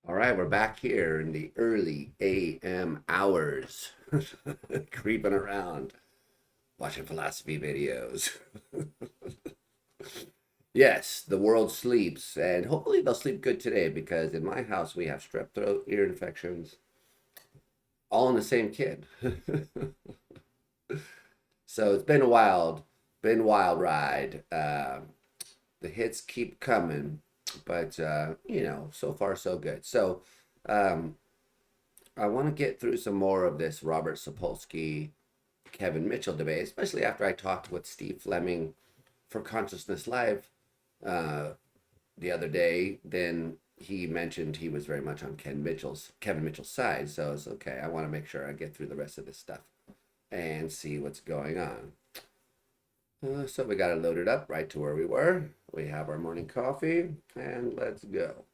All right, we're back here in the early AM hours, creeping around, watching philosophy videos. Yes, the world sleeps, and hopefully they'll sleep good today because in my house we have strep throat, ear infections, all in the same kid. So it's been a wild ride. The hits keep coming, but so far so good. So um, I want to get through some more of this Robert Sapolsky, Kevin Mitchell debate, especially after I talked with Steve Fleming for Consciousness Live uh, the other day. Then he mentioned he was very much on Kevin Mitchell's side. So it's okay. I want to make sure I get through the rest of this stuff and see what's going on. So we got it loaded up right to where we were. We have our morning coffee, and let's go.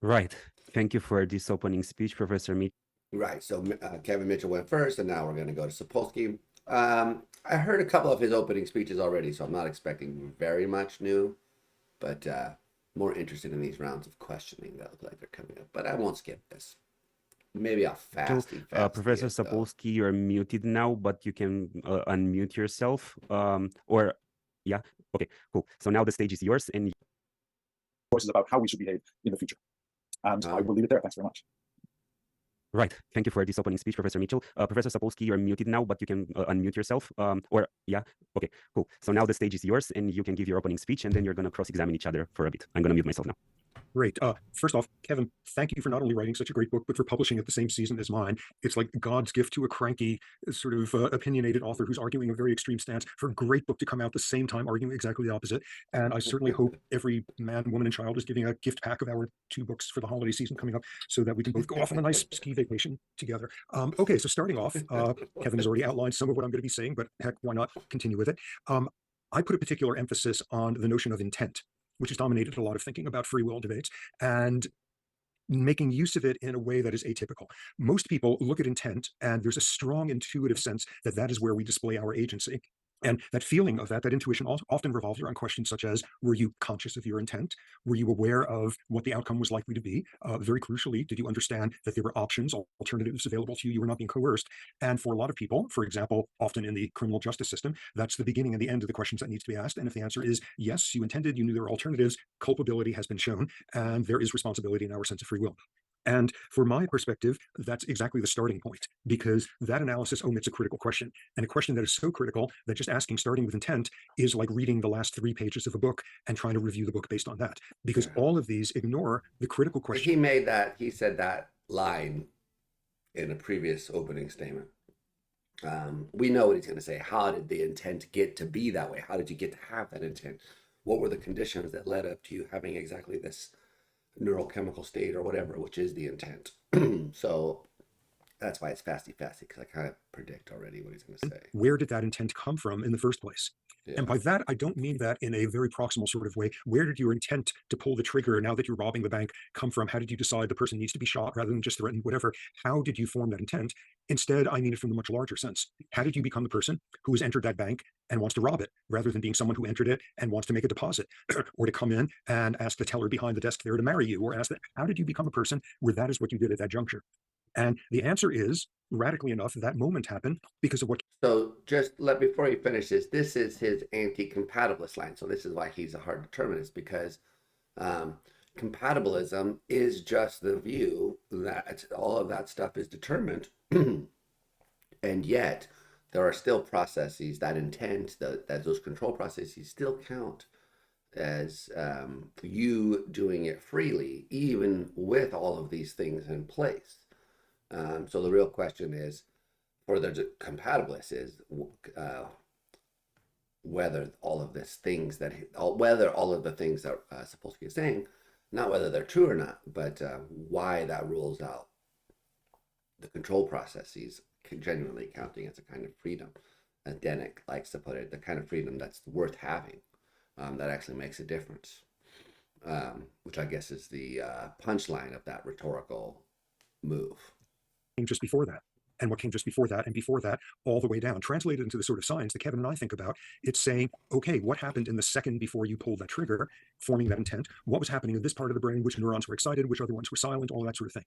Right. Thank you for this opening speech, Professor Mead. Right. So Kevin Mitchell went first, and now we're going to go to Sapolsky. I heard a couple of his opening speeches already, so I'm not expecting very much new, but more interested in these rounds of questioning that look like they're coming up. But I won't skip this. Maybe I'll fasty Professor it though. Sapolsky, you're muted now, but you can unmute yourself. Yeah, okay, cool. So now the stage is yours, and choices about how we should behave in the future. And I will leave it there. Thanks very much. right. Thank you for this opening speech, Professor Mitchell. Professor Sapolsky, you're muted now, but you can unmute yourself. Yeah, okay, cool. So now the stage is yours, and you can give your opening speech, and then you're going to cross-examine each other for a bit. I'm going to mute myself now. Great. First off, Kevin, thank you for not only writing such a great book, but for publishing it the same season as mine. It's like God's gift to a cranky, sort of opinionated author who's arguing a very extreme stance for a great book to come out the same time, arguing exactly the opposite. And I certainly hope every man, woman, and child is getting a gift pack of our 2 books for the holiday season coming up so that we can both go off on a nice ski vacation together. Okay, so starting off, Kevin has already outlined some of what I'm going to be saying, but heck, why not continue with it? I put a particular emphasis on the notion of intent, which has dominated a lot of thinking about free will debates, and making use of it in a way that is atypical. Most people look at intent, and there's a strong intuitive sense that that is where we display our agency. And that feeling of that intuition often revolves around questions such as, were you conscious of your intent? Were you aware of what the outcome was likely to be? Very crucially, did you understand that there were options, alternatives available to you? You were not being coerced. And for a lot of people, for example, often in the criminal justice system, that's the beginning and the end of the questions that needs to be asked. And if the answer is yes, you intended, you knew there were alternatives, culpability has been shown, and there is responsibility in our sense of free will. And for my perspective, that's exactly the starting point, because that analysis omits a critical question, and a question that is so critical that just asking, starting with intent, is like reading the last 3 pages of a book and trying to review the book based on that, because Yeah. all of these ignore the critical question. He said that line in a previous opening statement. We know what he's going to say. How did the intent get to be that way? How did you get to have that intent? What were the conditions that led up to you having exactly this neurochemical state or whatever, which is the intent? So that's why it's fasty, because I kind of predict already what he's going to say. Where did that intent come from in the first place? Yeah. And by that, I don't mean that in a very proximal sort of way. Where did your intent to pull the trigger now that you're robbing the bank come from? How did you decide the person needs to be shot rather than just threatened, whatever? How did you form that intent? Instead, I mean it from the much larger sense. How did you become the person who has entered that bank and wants to rob it, rather than being someone who entered it and wants to make a deposit, or to come in and ask the teller behind the desk there to marry you, or ask that? How did you become a person where that is what you did at that juncture? And the answer is, radically enough, that moment happened because of what. So just let before he finishes, this is his anti-compatibilist line. So this is why he's a hard determinist, because um, compatibilism is just the view that all of that stuff is determined, and yet there are still processes that that those control processes still count as you doing it freely, even with all of these things in place. So the real question is, for the compatibilists, is whether all of these things whether all of the things that Sapolsky is saying, not whether they're true or not, but why that rules out the control processes genuinely counting as a kind of freedom, as Denick likes to put it, the kind of freedom that's worth having, that actually makes a difference, which I guess is the punchline of that rhetorical move. Just before that. and what came just before that, and before that, all the way down. Translated into the sort of science that Kevin and I think about, it's saying, okay, what happened in the second before you pulled that trigger, forming that intent? What was happening in this part of the brain? Which neurons were excited? Which other ones were silent? All that sort of thing.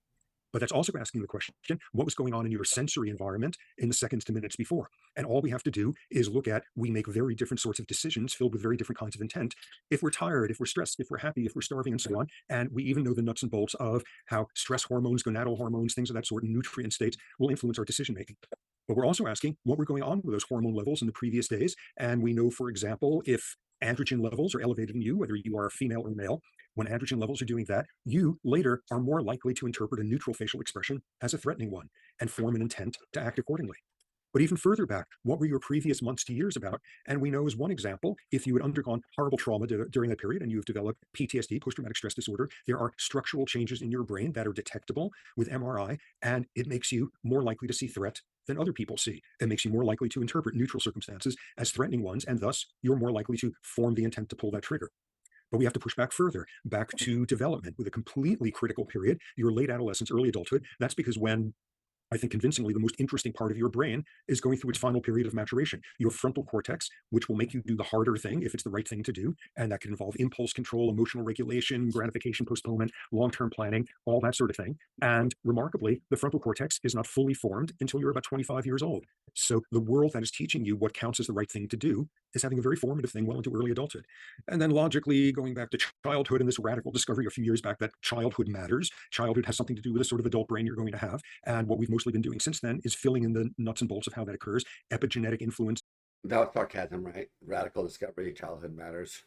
But that's also asking the question, what was going on in your sensory environment in the seconds to minutes before? And all we have to do is look at, we make very different sorts of decisions filled with very different kinds of intent. If we're tired, if we're stressed, if we're happy, if we're starving, and so on. And we even know the nuts and bolts of how stress hormones, gonadal hormones, things of that sort, and nutrient states will influence our decision making. But we're also asking what were going on with those hormone levels in the previous days. And we know, for example, if androgen levels are elevated in you, whether you are female or male, when androgen levels are doing that, you later are more likely to interpret a neutral facial expression as a threatening one and form an intent to act accordingly. But even further back, what were your previous months to years about? And we know as one example, if you had undergone horrible trauma during that period and you've developed PTSD, post-traumatic stress disorder, there are structural changes in your brain that are detectable with MRI, and it makes you more likely to see threat than other people see. It makes you more likely to interpret neutral circumstances as threatening ones, and thus you're more likely to form the intent to pull that trigger. But we have to push back further, back to development with a completely critical period, your late adolescence, early adulthood. That's because when, I think convincingly, the most interesting part of your brain is going through its final period of maturation. Your frontal cortex, which will make you do the harder thing if it's the right thing to do. And that can involve impulse control, emotional regulation, gratification postponement, long-term planning, all that sort of thing. And remarkably, the frontal cortex is not fully formed until you're about 25 years old. So the world that is teaching you what counts as the right thing to do is having a very formative thing well into early adulthood. And then logically going back to childhood and this radical discovery a few years back that childhood matters. Childhood has something to do with the sort of adult brain you're going to have. And what we've mostly been doing since then is filling in the nuts and bolts of how that occurs, epigenetic influence. That was sarcasm, right? Radical discovery, childhood matters.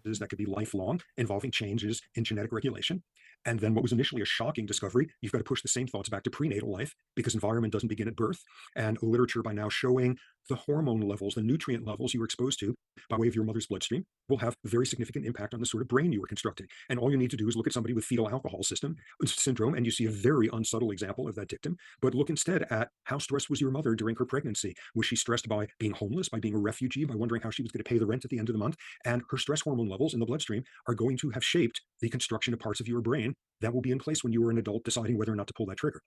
That could be lifelong, involving changes in genetic regulation. And then what was initially a shocking discovery, you've got to push the same thoughts back to prenatal life because environment doesn't begin at birth. And literature by now showing the hormone levels, the nutrient levels you were exposed to by way of your mother's bloodstream will have very significant impact on the sort of brain you were constructing. And all you need to do is look at somebody with fetal alcohol syndrome, and you see a very unsubtle example of that dictum. But look instead at how stressed was your mother during her pregnancy. Was she stressed by being homeless, by being a refugee, by wondering how she was going to pay the rent at the end of the month? And her stress hormone levels in the bloodstream are going to have shaped the construction of parts of your brain that will be in place when you are an adult deciding whether or not to pull that trigger.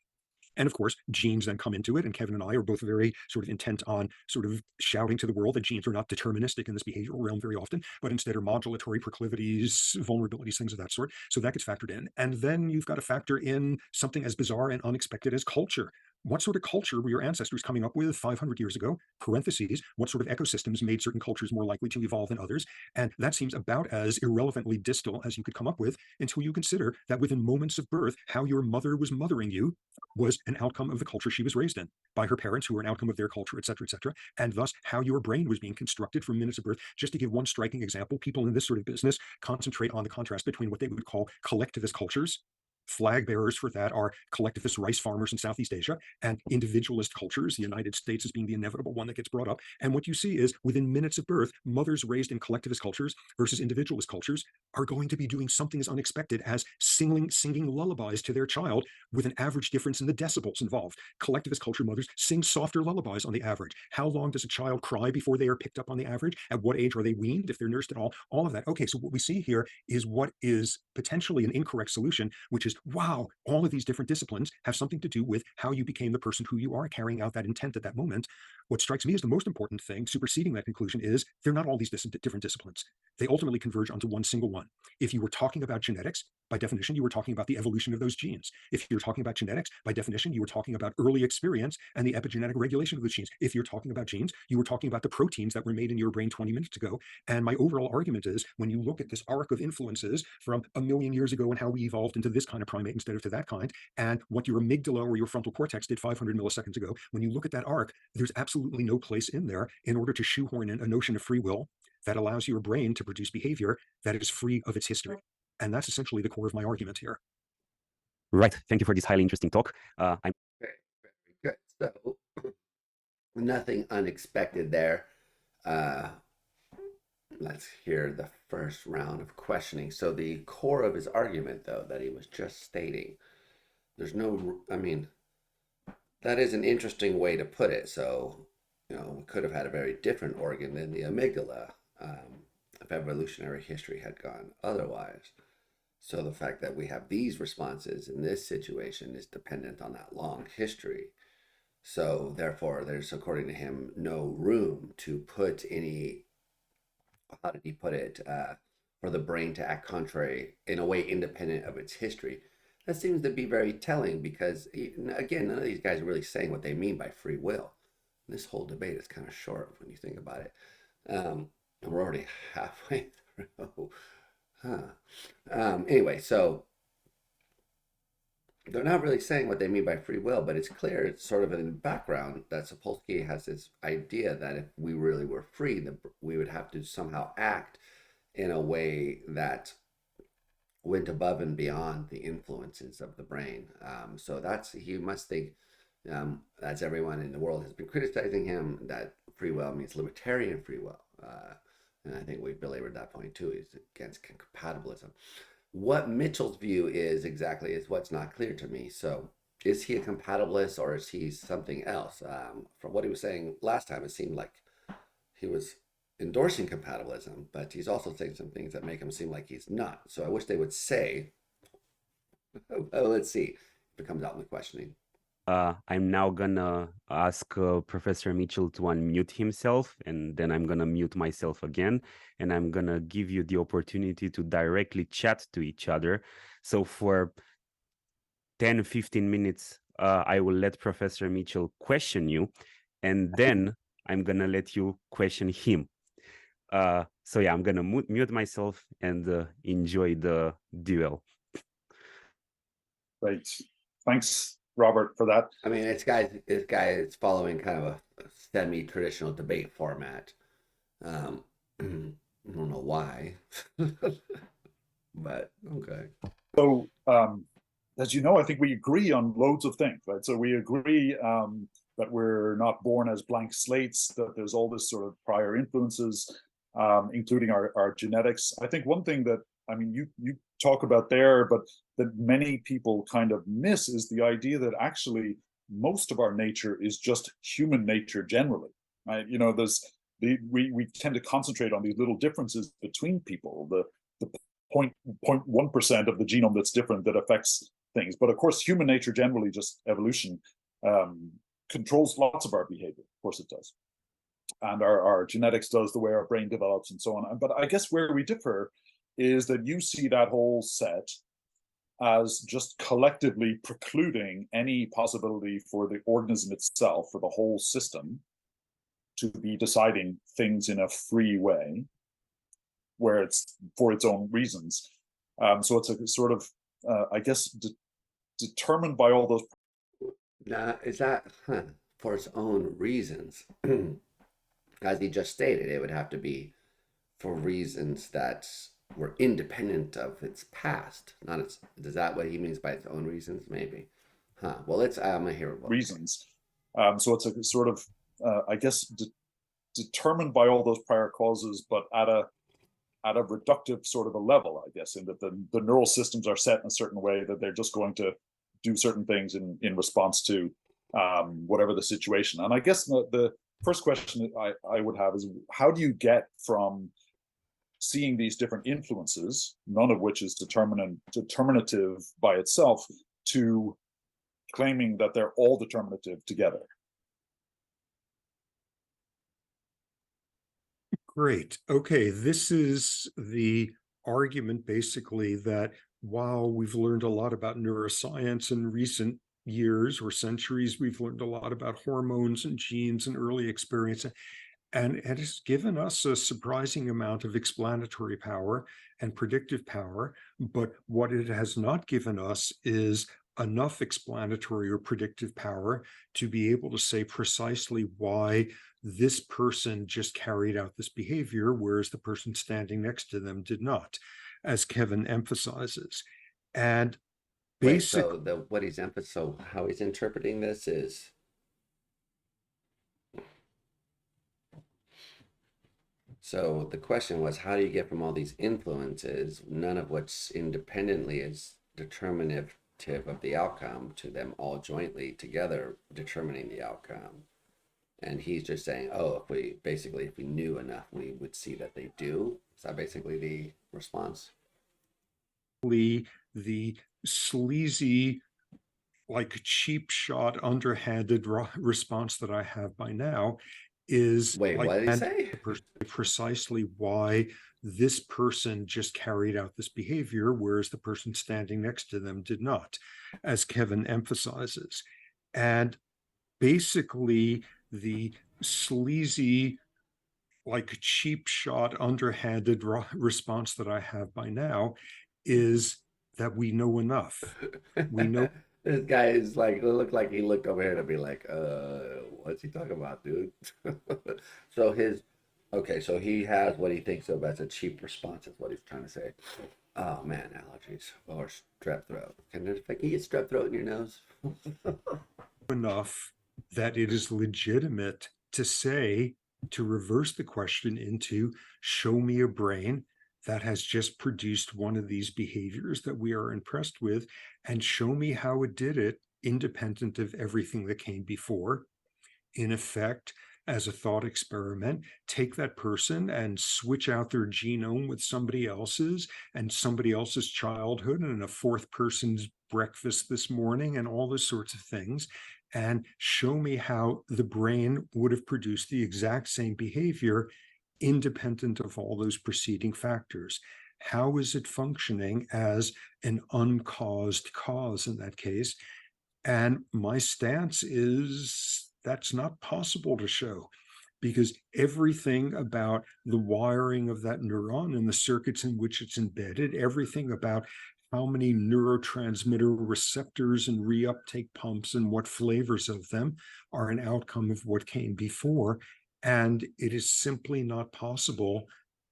And of course, genes then come into it. And Kevin and I are both very sort of intent on sort of shouting to the world that genes are not deterministic in this behavioral realm very often, but instead are modulatory proclivities, vulnerabilities, things of that sort. So that gets factored in. And then you've got to factor in something as bizarre and unexpected as culture. What sort of culture were your ancestors coming up with 500 years ago? Parentheses, what sort of ecosystems made certain cultures more likely to evolve than others? And that seems about as irrelevantly distal as you could come up with until you consider that within moments of birth, how your mother was mothering you was an outcome of the culture she was raised in by her parents, who were an outcome of their culture, et cetera, and thus how your brain was being constructed from minutes of birth. Just to give one striking example, people in this sort of business concentrate on the contrast between what they would call collectivist cultures. Flag bearers for that are collectivist rice farmers in Southeast Asia, and individualist cultures, the United States as being the inevitable one that gets brought up. And what you see is within minutes of birth, mothers raised in collectivist cultures versus individualist cultures are going to be doing something as unexpected as singing lullabies to their child with an average difference in the decibels involved. Collectivist culture mothers sing softer lullabies on the average. How long does a child cry before they are picked up on the average? At what age are they weaned, if they're nursed at all? All of that. Okay, so what we see here is what is potentially an incorrect solution, which is, wow, all of these different disciplines have something to do with how you became the person who you are, carrying out that intent at that moment. What strikes me as the most important thing, superseding that conclusion, is they're not all these different disciplines. They ultimately converge onto one single one. If you were talking about genetics, by definition, you were talking about the evolution of those genes. If you're talking about genetics, by definition, you were talking about early experience and the epigenetic regulation of those genes. If you're talking about genes, you were talking about the proteins that were made in your brain 20 minutes ago. And my overall argument is, when you look at this arc of influences from a million years ago and how we evolved into this kind of primate instead of to that kind, and what your amygdala or your frontal cortex did 500 milliseconds ago, when you look at that arc, there's absolutely no place in there in order to shoehorn in a notion of free will that allows your brain to produce behavior that is free of its history. And that's essentially the core of my argument here. Right. Thank you for this highly interesting talk. I'm Very, very good. So, nothing unexpected there. Let's hear the first round of questioning. So, the core of his argument, though, that he was just stating, there's no, I mean, that is an interesting way to put it. So, we could have had a very different organ than the amygdala if evolutionary history had gone otherwise. So the fact that we have these responses in this situation is dependent on that long history. So therefore, there's, according to him, no room to put any, how did he put it, for the brain to act contrary in a way independent of its history. That seems to be very telling because, again, none of these guys are really saying what they mean by free will. This whole debate is kind of short when you think about it. And we're already halfway through. Anyway, so they're not really saying what they mean by free will, but it's clear, it's sort of in the background that Sapolsky has this idea that if we really were free, we would have to somehow act in a way that went above and beyond the influences of the brain. So that's, he must think, as everyone in the world has been criticizing him, that free will means libertarian free will. And I think we belabored that point too. He's against compatibilism. What Mitchell's view is exactly is what's not clear to me. So is he a compatibilist or is he something else? From what he was saying last time, it seemed like he was endorsing compatibilism, but he's also saying some things that make him seem like he's not. So I wish they would say, well, let's see if it comes out in the questioning. I'm now gonna ask Professor Mitchell to unmute himself, and then I'm gonna mute myself again, and I'm gonna give you the opportunity to directly chat to each other. So for 10-15 minutes, I will let Professor Mitchell question you, and then I'm gonna let you question him. So yeah, I'm gonna mute myself and enjoy the duel. Great. Thanks, Robert, for that. I mean, this guy is following kind of a semi-traditional debate format. I don't know why, but okay. So, as you know, I think we agree on loads of things, right? So we agree that we're not born as blank slates, that there's all this sort of prior influences, including our genetics. I think one thing that, I mean, you talk about there, but that many people kind of miss is the idea that actually most of our nature is just human nature generally, right? You know, we tend to concentrate on these little differences between people, the 0.1% of the genome that's different that affects things. But of course, human nature generally, just evolution, controls lots of our behavior. Of course it does. And our genetics does, the way our brain develops and so on. But I guess where we differ is that you see that whole set as just collectively precluding any possibility for the organism itself, for the whole system, to be deciding things in a free way, where it's for its own reasons. So it's a sort of, I guess, determined by all those. Now, is that for its own reasons? As he just stated, it would have to be for reasons that were independent of its past, not its. Is that what he means by its own reasons? Maybe. Well, I'm gonna hear reasons. So it's a sort of, I guess, determined by all those prior causes, but at a reductive sort of a level, I guess, in that the neural systems are set in a certain way that they're just going to do certain things in response to whatever the situation. And I guess the first question I would have is, how do you get from seeing these different influences, none of which is determinative by itself, to claiming that they're all determinative together? Great. Okay, this is the argument basically that while we've learned a lot about neuroscience in recent years or centuries, we've learned a lot about hormones and genes and early experience, and it has given us a surprising amount of explanatory power and predictive power. But what it has not given us is enough explanatory or predictive power to be able to say precisely why this person just carried out this behavior, whereas the person standing next to them did not, as Kevin emphasizes. And basically, so how he's interpreting this is, so the question was, how do you get from all these influences, none of which independently is determinative of the outcome, to them all jointly together determining the outcome? And he's just saying, oh, if we knew enough, we would see that they do. Is that basically the response? the sleazy like cheap shot, underhanded response that I have by now is Wait, like, what did he and say? precisely why this person just carried out this behavior, whereas the person standing next to them did not, as Kevin emphasizes. And basically, the sleazy, like cheap shot, underhanded response that I have by now is that we know enough. We know This guy is like, it looked like he looked over here to be like, what's he talking about, dude? So okay, so he has what he thinks of as a cheap response, is what he's trying to say. Oh man, allergies or strep throat. Can you get strep throat in your nose? enough that it is legitimate to say, to reverse the question into, show me a brain that has just produced one of these behaviors that we are impressed with, and show me how it did it independent of everything that came before. In effect, as a thought experiment, take that person and switch out their genome with somebody else's and somebody else's childhood and a fourth person's breakfast this morning and all those sorts of things, and show me how the brain would have produced the exact same behavior independent of all those preceding factors. How is it functioning as an uncaused cause in that case? And my stance is that's not possible to show, because everything about the wiring of that neuron and the circuits in which it's embedded, everything about how many neurotransmitter receptors and reuptake pumps and what flavors of them are an outcome of what came before. And it is simply not possible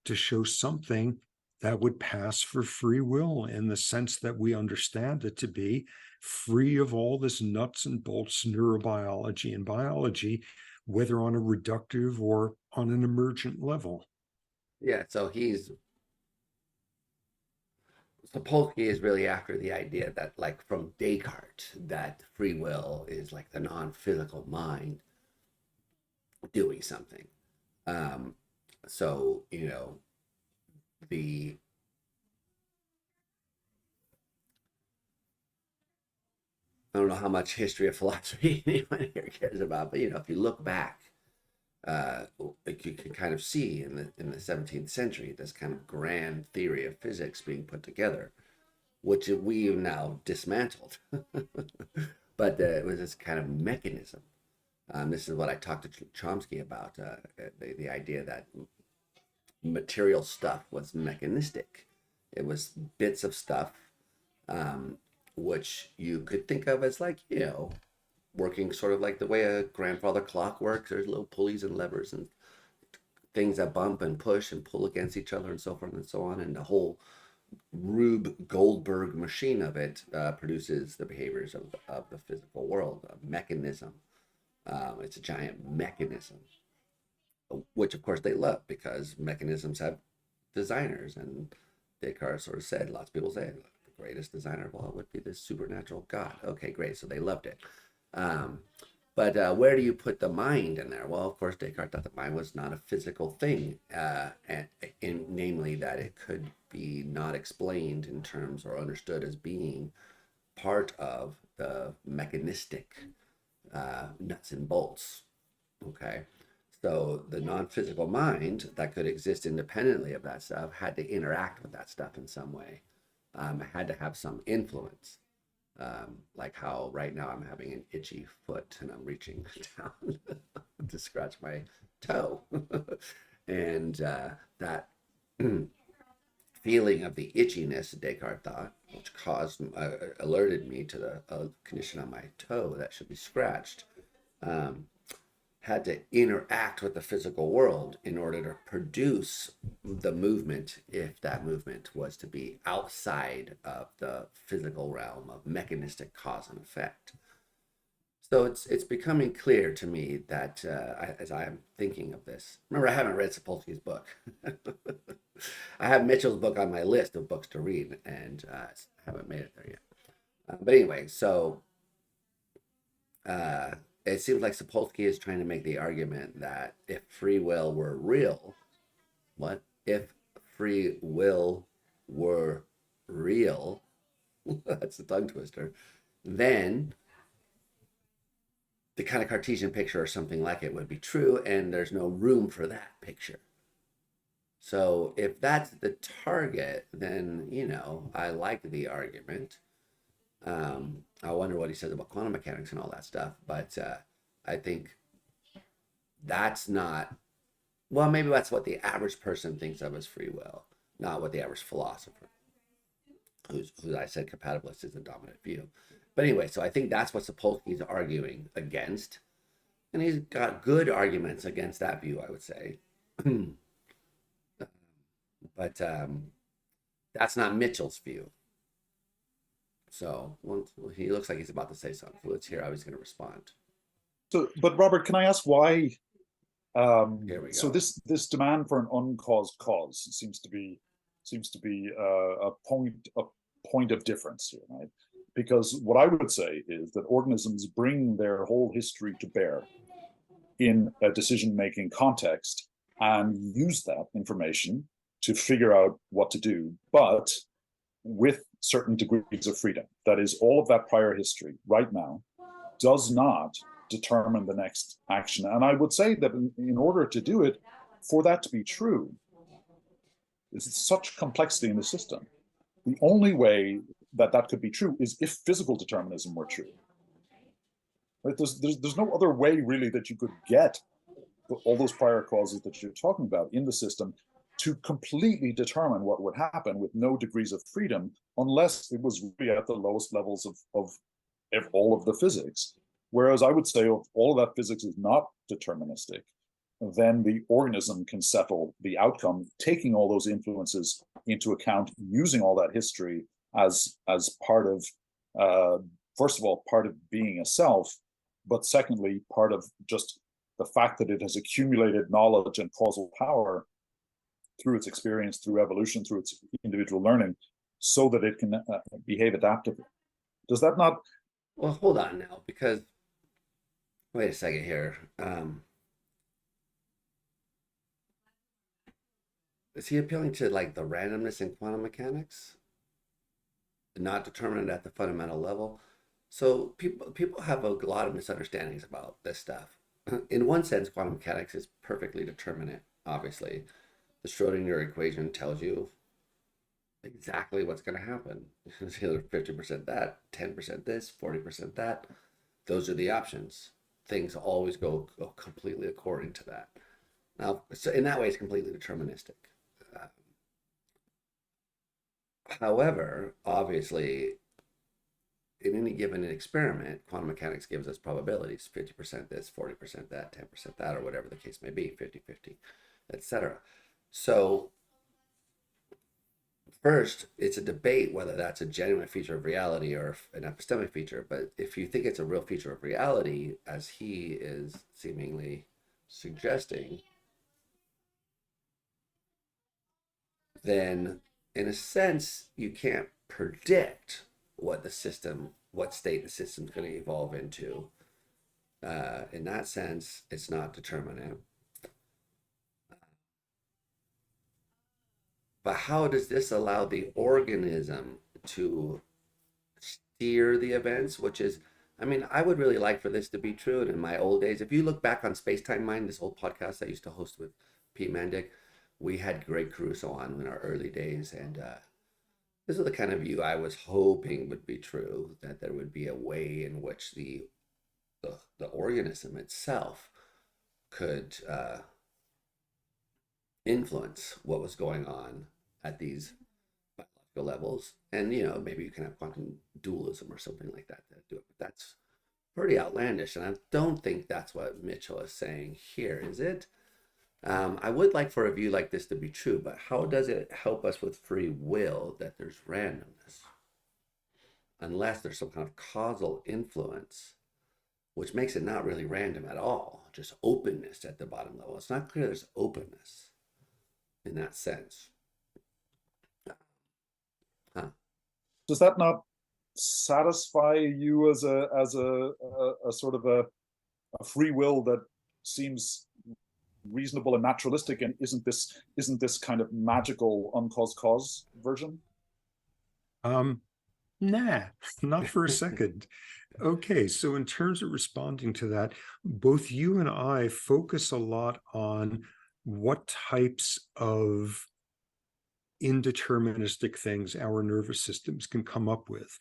to show something that would pass for free will in the sense that we understand it to be, free of all this nuts and bolts neurobiology and biology, whether on a reductive or on an emergent level. Yeah, so Sapolsky is really after the idea that, like, from Descartes, that free will is like the non-physical mind doing something. Um, so the I don't know how much history of philosophy anyone here cares about, but if you look back, like you can kind of see in the 17th century this kind of grand theory of physics being put together, which we've now dismantled. But it was this kind of mechanism. This is what I talked to Chomsky about, the idea that material stuff was mechanistic. It was bits of stuff, um, which you could think of as like, working sort of like the way a grandfather clock works. There's little pulleys and levers and things that bump and push and pull against each other and so forth and so on. And the whole Rube Goldberg machine of it produces the behaviors of the physical world, a mechanism. It's a giant mechanism, which of course they love because mechanisms have designers. And Descartes sort of said, lots of people say, the greatest designer of all would be this supernatural God. Okay, great. So they loved it. Um, but where do you put the mind in there? Well, of course, Descartes thought the mind was not a physical thing, namely that it could be not explained in terms or understood as being part of the mechanistic nuts and bolts. Okay. So the non-physical mind that could exist independently of that stuff had to interact with that stuff in some way. Had to have some influence. Like how right now I'm having an itchy foot and I'm reaching down to scratch my toe. And that feeling of the itchiness, Descartes thought, which alerted me to the condition on my toe that should be scratched, um, had to interact with the physical world in order to produce the movement, if that movement was to be outside of the physical realm of mechanistic cause and effect. So it's becoming clear to me that as I am thinking of this, remember I haven't read Sapolsky's book. I have Mitchell's book on my list of books to read, and I haven't made it there yet. But anyway, so uh, it seems like Sapolsky is trying to make the argument that if free will were real, what? If free will were real, that's a tongue twister, then the kind of Cartesian picture or something like it would be true, and there's no room for that picture. So if that's the target, then, I like the argument. I wonder what he says about quantum mechanics and all that stuff, but I think that's not, well, maybe that's what the average person thinks of as free will, not what the average philosopher, who I said compatibilist is the dominant view. But anyway, so I think that's what Sapolsky is arguing against. And he's got good arguments against that view, I would say. But that's not Mitchell's view. So he looks like he's about to say something. So let's hear how he's going to respond. So, but Robert, can I ask why? Here we go. So this demand for an uncaused cause seems to be a point of difference here, right? Because what I would say is that organisms bring their whole history to bear in a decision-making context and use that information to figure out what to do, but with certain degrees of freedom. That is, all of that prior history right now does not determine the next action. And I would say that in order to do it, for that to be true, there's such complexity in the system. The only way that could be true is if physical determinism were true. Right? There's no other way really that you could get all those prior causes that you're talking about in the system to completely determine what would happen with no degrees of freedom, unless it was really at the lowest levels of all of the physics. Whereas I would say if all of that physics is not deterministic, then the organism can settle the outcome, taking all those influences into account, using all that history as part of, first of all, part of being a self, but secondly, part of just the fact that it has accumulated knowledge and causal power through its experience, through evolution, through its individual learning, so that it can behave adaptively. Does that not? Well, hold on now, because wait a second here. Is he appealing to like the randomness in quantum mechanics, not determined at the fundamental level? So people have a lot of misunderstandings about this stuff. In one sense, quantum mechanics is perfectly determinate. Obviously, the Schrodinger equation tells you exactly what's going to happen. It's either 50% that, 10% this, 40% that. Those are the options. Things always go completely according to that. Now, so in that way, it's completely deterministic. However, obviously, in any given experiment, quantum mechanics gives us probabilities, 50% this, 40% that, 10% that, or whatever the case may be, 50-50, etc. So first, it's a debate whether that's a genuine feature of reality or an epistemic feature. But if you think it's a real feature of reality, as he is seemingly suggesting, then in a sense, you can't predict what state the system's going to evolve into. In that sense, it's not determinate. But how does this allow the organism to steer the events? Which is, I mean, I would really like for this to be true. And in my old days, if you look back on Space Time Mind, this old podcast I used to host with Pete Mandic, we had Greg Caruso on in our early days. And this is the kind of view I was hoping would be true, that there would be a way in which the organism itself could influence what was going on at these biological levels. And, maybe you can have quantum dualism or something like that to do it. But that's pretty outlandish. And I don't think that's what Mitchell is saying here, is it? I would like for a view like this to be true, but how does it help us with free will that there's randomness? Unless there's some kind of causal influence, which makes it not really random at all, just openness at the bottom level. It's not clear there's openness in that sense. Does that not satisfy you as a sort of a free will that seems reasonable and naturalistic, and isn't this kind of magical uncaused cause version? Nah, not for a second. Okay, so in terms of responding to that, both you and I focus a lot on what types of indeterministic things our nervous systems can come up with.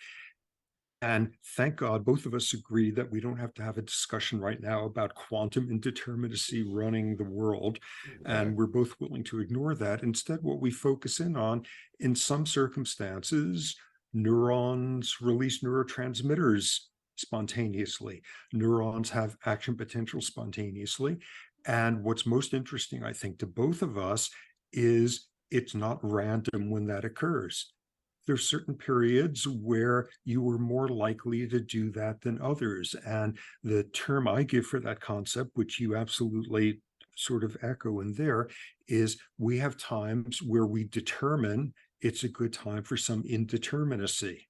And thank God, both of us agree that we don't have to have a discussion right now about quantum indeterminacy running the world. And we're both willing to ignore that. Instead, what we focus in on, in some circumstances, neurons release neurotransmitters spontaneously. Neurons have action potential spontaneously. And what's most interesting, I think, to both of us is it's not random when that occurs. There's certain periods where you were more likely to do that than others. And the term I give for that concept, which you absolutely sort of echo in there, is we have times where we determine it's a good time for some indeterminacy.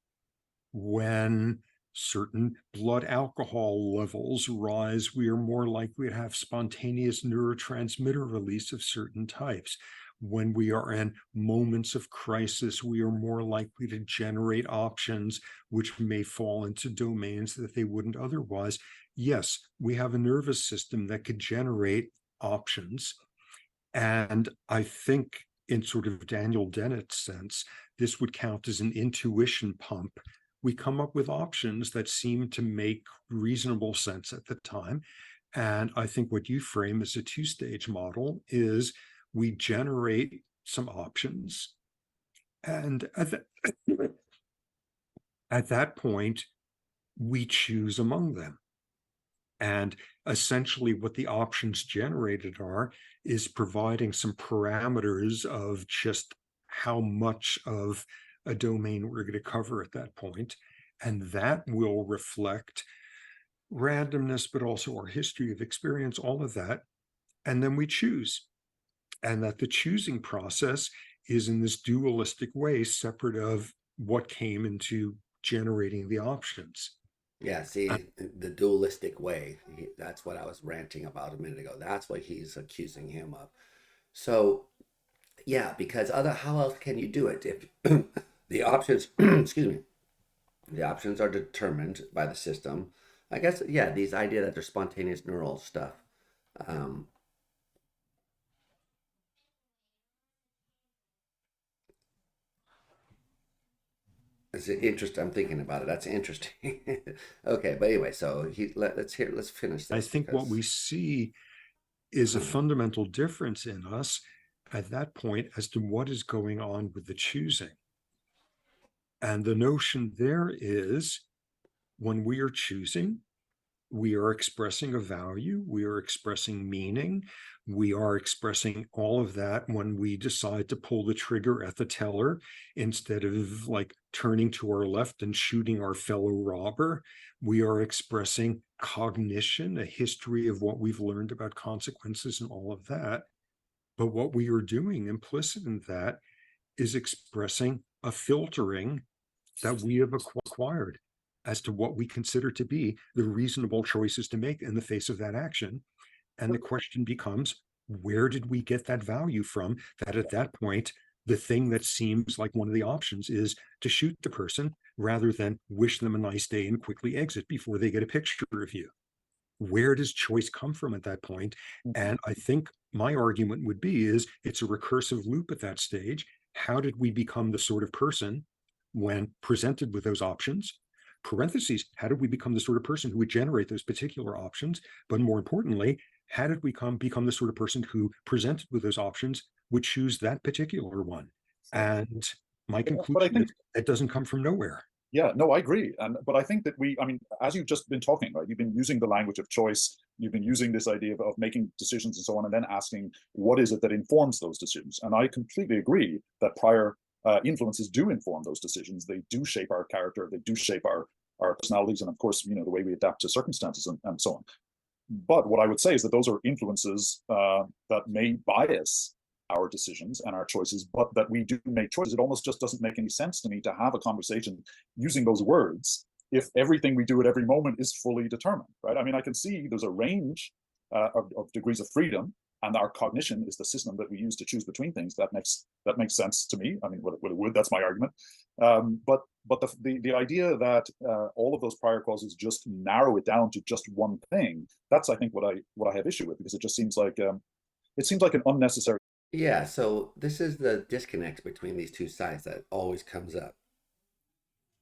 When certain blood alcohol levels rise, we are more likely to have spontaneous neurotransmitter release of certain types. When we are in moments of crisis, we are more likely to generate options which may fall into domains that they wouldn't otherwise. Yes, we have a nervous system that could generate options. And I think in sort of Daniel Dennett's sense, this would count as an intuition pump. We come up with options that seem to make reasonable sense at the time. And I think what you frame as a two-stage model is we generate some options. And at that point, we choose among them. And essentially what the options generated are is providing some parameters of just how much of a domain we're going to cover at that point. And that will reflect randomness, but also our history of experience, all of that. And then we choose. And that the choosing process is in this dualistic way, separate of what came into generating the options. Yeah, see, the dualistic way, that's what I was ranting about a minute ago. That's what he's accusing him of. So, yeah, because how else can you do it if the options, excuse me, the options are determined by the system? I guess, yeah, these idea that they're spontaneous neural stuff. Um, it's interesting. I'm thinking about it. That's interesting. Okay, but anyway, so let's finish I this think what we because see is a fundamental difference in us at that point as to what is going on with the choosing. And the notion there is when we are choosing, we are expressing a value, we are expressing meaning, we are expressing all of that when we decide to pull the trigger at the teller instead of like turning to our left and shooting our fellow robber. We are expressing cognition, a history of what we've learned about consequences and all of that. But what we are doing implicit in that is expressing a filtering that we have acquired as to what we consider to be the reasonable choices to make in the face of that action. And the question becomes, where did we get that value from? That at that point, the thing that seems like one of the options is to shoot the person rather than wish them a nice day and quickly exit before they get a picture of you. Where does choice come from at that point? And I think my argument would be is it's a recursive loop at that stage. How did we become the sort of person when presented with those options? Parentheses, how did we become the sort of person who would generate those particular options? But more importantly, how did we become the sort of person who presented with those options would choose that particular one? And my But I conclusion think is that doesn't come from nowhere. Yeah, no, I agree. But I think that I mean, as you've just been talking, right, you've been using the language of choice, you've been using this idea of making decisions and so on, and then asking what is it that informs those decisions. And I completely agree that prior influences do inform those decisions. They do shape our character, they do shape our personalities, and of course, the way we adapt to circumstances and so on. But what I would say is that those are influences that may bias our decisions and our choices, but that we do make choices. It almost just doesn't make any sense to me to have a conversation using those words if everything we do at every moment is fully determined, right? I mean, I can see there's a range of degrees of freedom, and our cognition is the system that we use to choose between things. That makes sense to me. I mean, well, it would. That's my argument. But the idea that all of those prior causes just narrow it down to just one thing, that's, I think, what I have issue with, because it just seems like an unnecessary. Yeah, so this is the disconnect between these two sides that always comes up.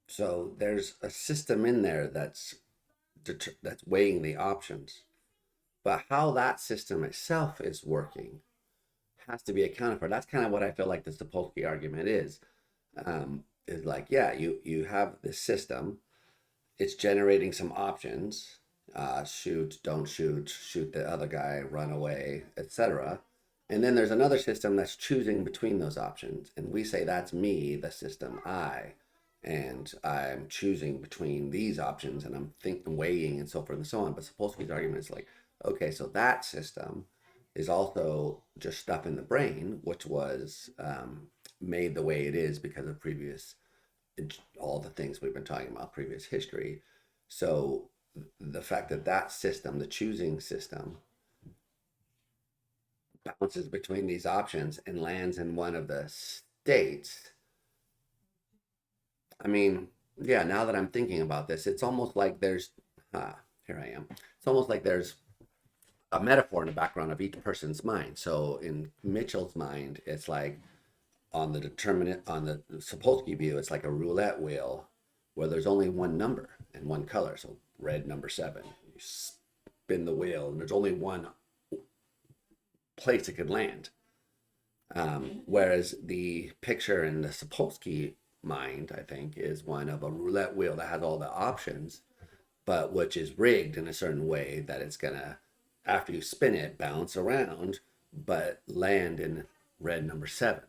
So there's a system in there that's weighing the options, but how that system itself is working has to be accounted for. That's kind of what I feel like the Sapolsky argument is like, yeah, you have this system, it's generating some options, shoot, don't shoot, shoot the other guy, run away, etc. And then there's another system that's choosing between those options, and we say that's me, the system I, and I'm choosing between these options, and I'm thinking, weighing, and so forth and so on. But Sapolsky's argument is like, okay, so that system is also just stuff in the brain, which was made the way it is because of all the things we've been talking about, previous history. So the fact that that system, the choosing system, bounces between these options and lands in one of the states. I mean, yeah, now that I'm thinking about this, it's almost like there's, here I am. It's almost like there's a metaphor in the background of each person's mind. So in Mitchell's mind, it's like on the Sapolsky view, it's like a roulette wheel where there's only one number and one color. So red, number 7. You spin the wheel and there's only one place it could land. Whereas the picture in the Sapolsky mind, I think, is one of a roulette wheel that has all the options, but which is rigged in a certain way that it's gonna, after you spin it, bounce around, but land in red number 7,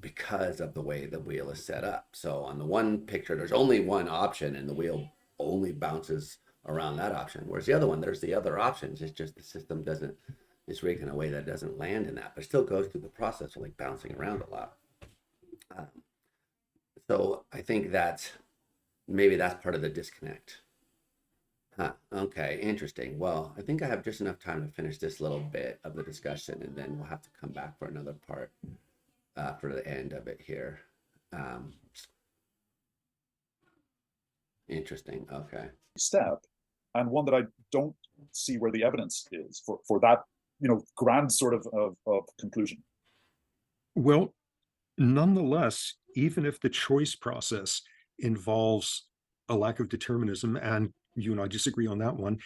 because of the way the wheel is set up. So on the one picture, there's only one option and the wheel only bounces around that option. Whereas the other one, there's the other options. It's just the system is rigged in a way that doesn't land in that, but it still goes through the process of like bouncing around a lot. So I think that maybe that's part of the disconnect. Okay, interesting. Well, I think I have just enough time to finish this little bit of the discussion, and then we'll have to come back for another part for the end of it here. Interesting. Okay. Step, and one that I don't see where the evidence is for that, grand sort of conclusion. Well, nonetheless, even if the choice process involves a lack of determinism, and you and I disagree on that one,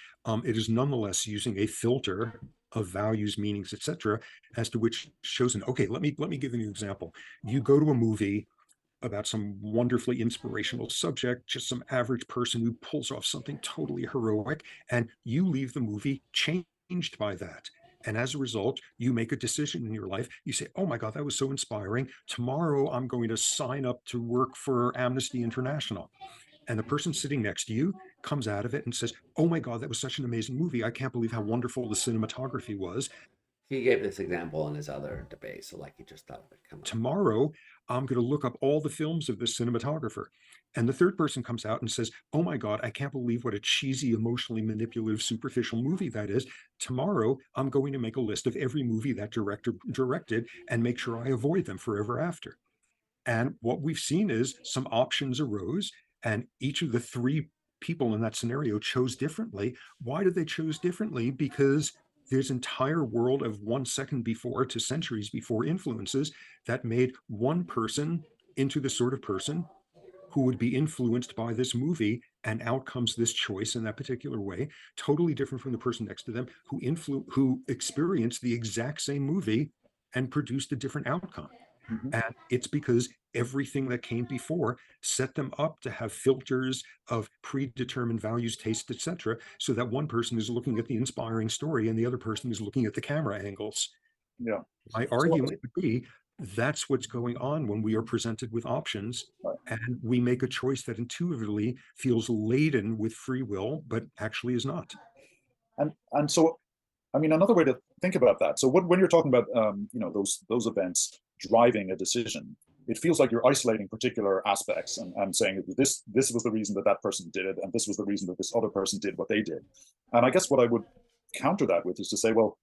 it is nonetheless using a filter of values, meanings, etc., as to which chosen. Okay, let me give you an example. You go to a movie about some wonderfully inspirational subject, just some average person who pulls off something totally heroic, and you leave the movie changed by that. And as a result, you make a decision in your life. You say, oh my God, that was so inspiring. Tomorrow, I'm going to sign up to work for Amnesty International. And the person sitting next to you comes out of it and says, oh my God, that was such an amazing movie. I can't believe how wonderful the cinematography was. He gave this example in his other debate, so like he just thought of it. Come on. Tomorrow, I'm going to look up all the films of this cinematographer. And the third person comes out and says, oh my God, I can't believe what a cheesy, emotionally manipulative, superficial movie that is. Tomorrow, I'm going to make a list of every movie that director directed and make sure I avoid them forever after. And what we've seen is some options arose, and each of the three people in that scenario chose differently. Why did they choose differently? Because there's entire world of 1 second before to centuries before influences that made one person into the sort of person who would be influenced by this movie, and out comes this choice in that particular way, totally different from the person next to them who experienced the exact same movie and produced a different outcome. Mm-hmm. And it's because everything that came before set them up to have filters of predetermined values, tastes, etc., so that one person is looking at the inspiring story and the other person is looking at the camera angles. Yeah. My argument would be that's what's going on when we are presented with options, right, and we make a choice that intuitively feels laden with free will, but actually is not. And so, I mean, another way to think about that. So when you're talking about those events driving a decision, it feels like you're isolating particular aspects and saying this was the reason that person did it, and this was the reason that this other person did what they did. And I guess what I would counter that with is to say, well,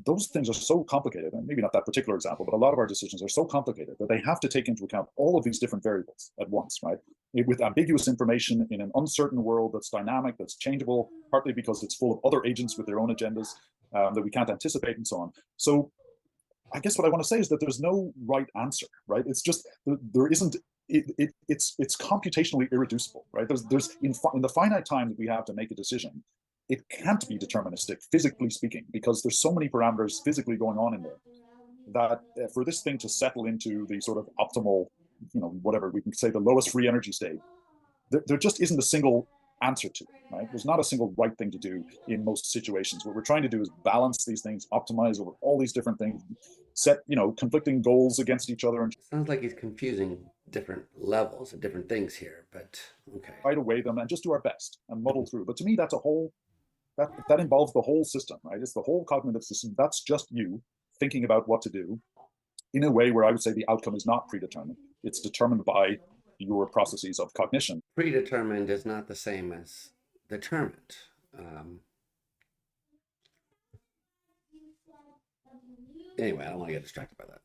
those things are so complicated, and maybe not that particular example, but a lot of our decisions are so complicated that they have to take into account all of these different variables at once, right? With ambiguous information in an uncertain world that's dynamic, that's changeable, partly because it's full of other agents with their own agendas that we can't anticipate and so on. So I guess what I want to say is that there's no right answer, right? It's just, there isn't, it's computationally irreducible, right? There's in the finite time that we have to make a decision, it can't be deterministic, physically speaking, because there's so many parameters physically going on in there that for this thing to settle into the sort of optimal, whatever we can say, the lowest free energy state, there just isn't a single answer to it, right? There's not a single right thing to do in most situations. What we're trying to do is balance these things, optimize over all these different things, set, conflicting goals against each other, and Sounds like he's confusing different levels of different things here, but okay. try to weigh them and just do our best and muddle through. But to me, that's a whole, that involves the whole system, right? It's the whole cognitive system. That's just you thinking about what to do in a way where I would say the outcome is not predetermined. It's determined by your processes of cognition. Predetermined is not the same as determined. Anyway, I don't want to get distracted by that.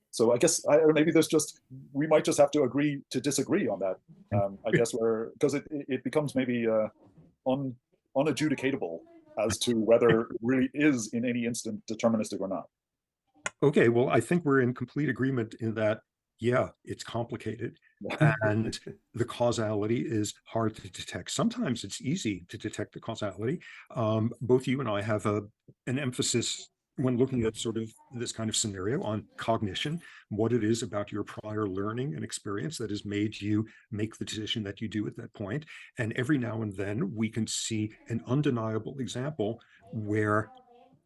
So I guess maybe we might just have to agree to disagree on that. I guess because it becomes maybe unadjudicatable as to whether it really is in any instant deterministic or not. Okay, well, I think we're in complete agreement in that, yeah, it's complicated. And the causality is hard to detect. Sometimes it's easy to detect the causality. Both you and I have an emphasis when looking at sort of this kind of scenario on cognition, what it is about your prior learning and experience that has made you make the decision that you do at that point. And every now and then we can see an undeniable example where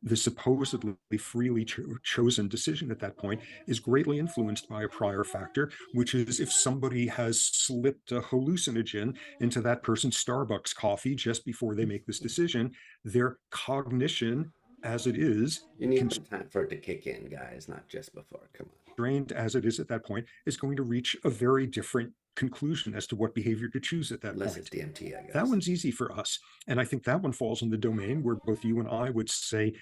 the supposedly freely chosen decision at that point is greatly influenced by a prior factor, which is if somebody has slipped a hallucinogen into that person's Starbucks coffee just before they make this decision, their cognition as it is, you need some time for it to kick in, guys, not just before. Come on. Constrained as it is at that point, is going to reach a very different conclusion as to what behavior to choose at that Unless point. It's DMT, I guess. That one's easy for us. And I think that one falls in the domain where both you and I would say,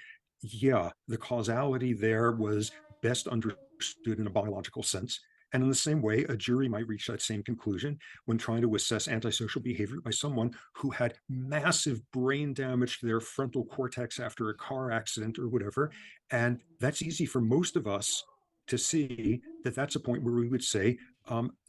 yeah, the causality there was best understood in a biological sense. And in the same way, a jury might reach that same conclusion when trying to assess antisocial behavior by someone who had massive brain damage to their frontal cortex after a car accident or whatever. And that's easy for most of us to see that that's a point where we would say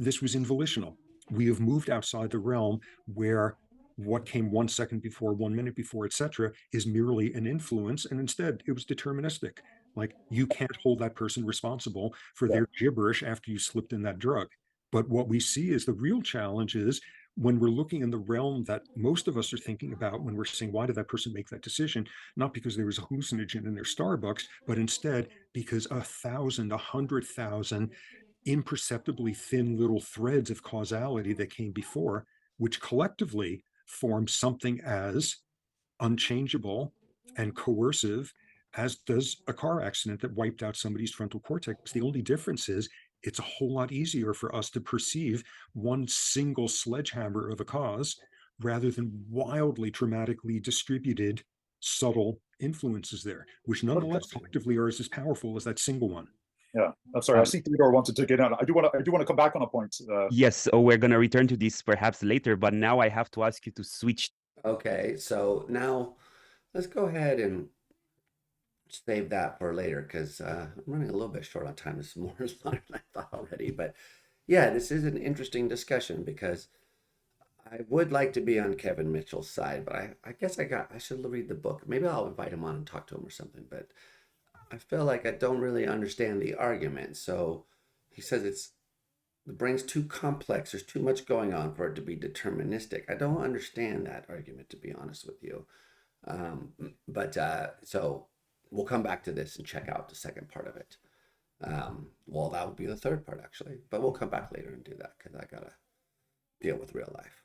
this was involitional. We have moved outside the realm where what came 1 second before, 1 minute before, etc., is merely an influence, and instead it was deterministic. Like, you can't hold that person responsible for their gibberish after you slipped in that drug. But what we see is the real challenge is when we're looking in the realm that most of us are thinking about when we're saying, why did that person make that decision? Not because there was a hallucinogen in their Starbucks, but instead because 1,000, 100,000 imperceptibly thin little threads of causality that came before, which collectively form something as unchangeable and coercive as does a car accident that wiped out somebody's frontal cortex. The only difference is it's a whole lot easier for us to perceive one single sledgehammer of a cause rather than wildly dramatically distributed subtle influences there, which nonetheless collectively are as powerful as that single one. Yeah, I'm sorry. I see Theodore wanted to get out. I do want to come back on a point. Yes, we're gonna return to this perhaps later, but now I have to ask you to switch. Okay, so now let's go ahead and save that for later because I'm running a little bit short on time. This is more than I thought already, but yeah, this is an interesting discussion because I would like to be on Kevin Mitchell's side, but I guess I should read the book. Maybe I'll invite him on and talk to him or something, but I feel like I don't really understand the argument. So he says the brain's too complex. There's too much going on for it to be deterministic. I don't understand that argument, to be honest with you. So we'll come back to this and check out the second part of it. Well, that would be the third part, actually. But we'll come back later and do that because I got to deal with real life.